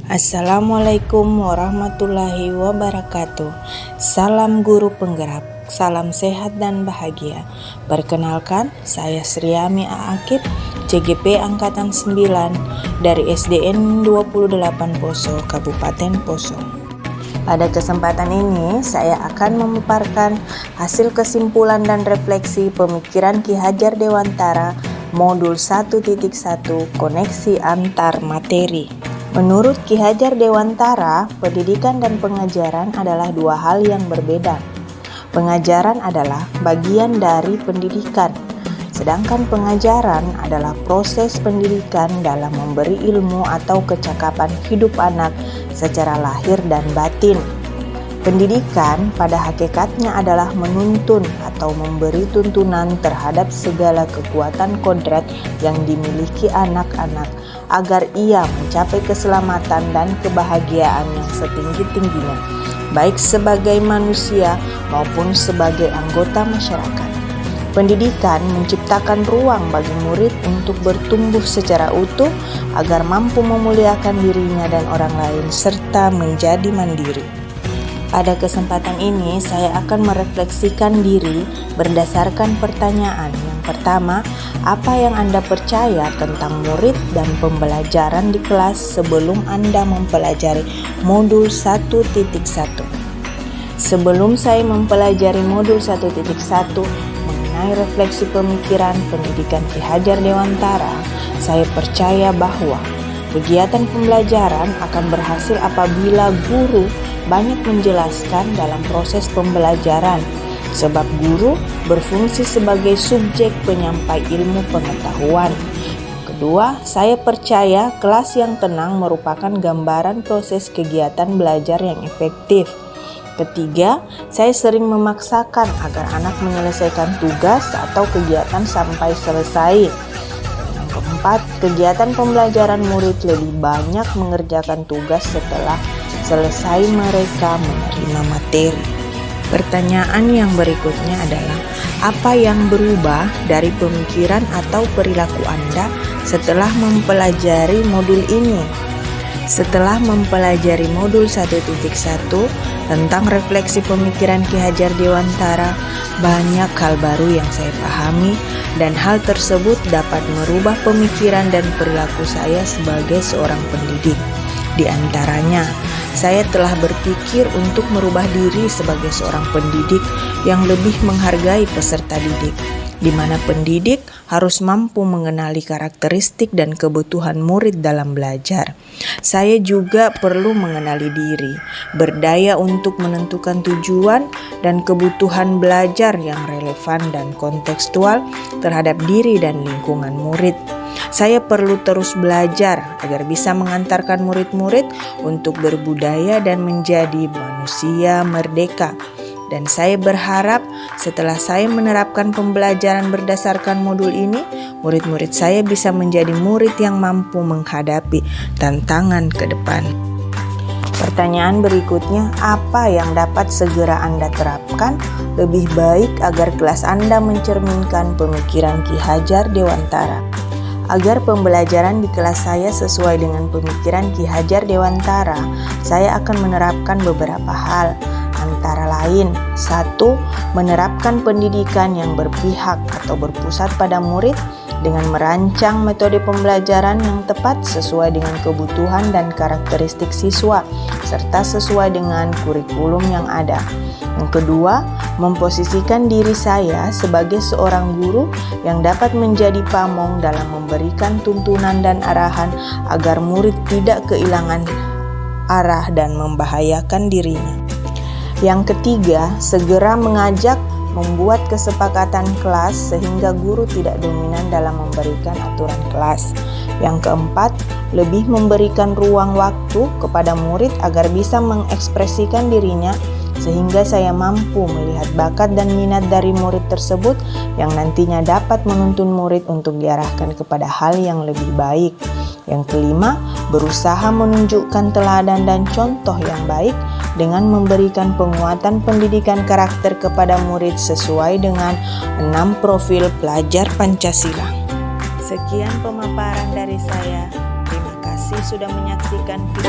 Assalamualaikum warahmatullahi wabarakatuh. Salam guru penggerak, salam sehat dan bahagia. Perkenalkan, saya Sriami Aakib, CGP Angkatan 9 dari SDN 28 Poso, Kabupaten Poso. Pada kesempatan ini, saya akan memaparkan hasil kesimpulan dan refleksi pemikiran Ki Hajar Dewantara Modul 1.1 Koneksi Antar Materi. Menurut Ki Hajar Dewantara, pendidikan dan pengajaran adalah dua hal yang berbeda. Pengajaran adalah bagian dari pendidikan, sedangkan pengajaran adalah proses pendidikan dalam memberi ilmu atau kecakapan hidup anak secara lahir dan batin. Pendidikan pada hakikatnya adalah menuntun atau memberi tuntunan terhadap segala kekuatan kodrat yang dimiliki anak-anak agar ia mencapai keselamatan dan kebahagiaan yang setinggi-tingginya, baik sebagai manusia maupun sebagai anggota masyarakat. Pendidikan menciptakan ruang bagi murid untuk bertumbuh secara utuh agar mampu memuliakan dirinya dan orang lain serta menjadi mandiri. Pada kesempatan ini, saya akan merefleksikan diri berdasarkan pertanyaan. Yang pertama, apa yang Anda percaya tentang murid dan pembelajaran di kelas sebelum Anda mempelajari modul 1.1? Sebelum saya mempelajari modul 1.1 mengenai refleksi pemikiran pendidikan Ki Hajar Dewantara, saya percaya bahwa kegiatan pembelajaran akan berhasil apabila guru banyak menjelaskan dalam proses pembelajaran, sebab guru berfungsi sebagai subjek penyampai ilmu pengetahuan. Kedua, saya percaya kelas yang tenang merupakan gambaran proses kegiatan belajar yang efektif. Ketiga, saya sering memaksakan agar anak menyelesaikan tugas atau kegiatan sampai selesai. Yang keempat, kegiatan pembelajaran murid lebih banyak mengerjakan tugas setelah selesai mereka menerima materi. Pertanyaan yang berikutnya adalah, apa yang berubah dari pemikiran atau perilaku Anda setelah mempelajari modul ini? Setelah mempelajari modul 1.1 tentang refleksi pemikiran Ki Hajar Dewantara, banyak hal baru yang saya pahami dan hal tersebut dapat merubah pemikiran dan perilaku saya sebagai seorang pendidik. Di antaranya, saya telah berpikir untuk merubah diri sebagai seorang pendidik yang lebih menghargai peserta didik, di mana pendidik harus mampu mengenali karakteristik dan kebutuhan murid dalam belajar. Saya juga perlu mengenali diri, berdaya untuk menentukan tujuan dan kebutuhan belajar yang relevan dan kontekstual terhadap diri dan lingkungan murid. Saya perlu terus belajar agar bisa mengantarkan murid-murid untuk berbudaya dan menjadi manusia merdeka. Dan saya berharap setelah saya menerapkan pembelajaran berdasarkan modul ini, murid-murid saya bisa menjadi murid yang mampu menghadapi tantangan ke depan. Pertanyaan berikutnya, apa yang dapat segera Anda terapkan lebih baik agar kelas Anda mencerminkan pemikiran Ki Hajar Dewantara? Agar pembelajaran di kelas saya sesuai dengan pemikiran Ki Hajar Dewantara, saya akan menerapkan beberapa hal. Antara lain, 1. Menerapkan pendidikan yang berpihak atau berpusat pada murid dengan merancang metode pembelajaran yang tepat sesuai dengan kebutuhan dan karakteristik siswa, serta sesuai dengan kurikulum yang ada. Yang kedua, memposisikan diri saya sebagai seorang guru yang dapat menjadi pamong dalam memberikan tuntunan dan arahan agar murid tidak kehilangan arah dan membahayakan dirinya. Yang ketiga, segera mengajak membuat kesepakatan kelas sehingga guru tidak dominan dalam memberikan aturan kelas. Yang keempat, lebih memberikan ruang waktu kepada murid agar bisa mengekspresikan dirinya sehingga saya mampu melihat bakat dan minat dari murid tersebut yang nantinya dapat menuntun murid untuk diarahkan kepada hal yang lebih baik. Yang kelima, berusaha menunjukkan teladan dan contoh yang baik dengan memberikan penguatan pendidikan karakter kepada murid sesuai dengan 6 profil pelajar Pancasila. Sekian pemaparan dari saya. Terima kasih sudah menyaksikan video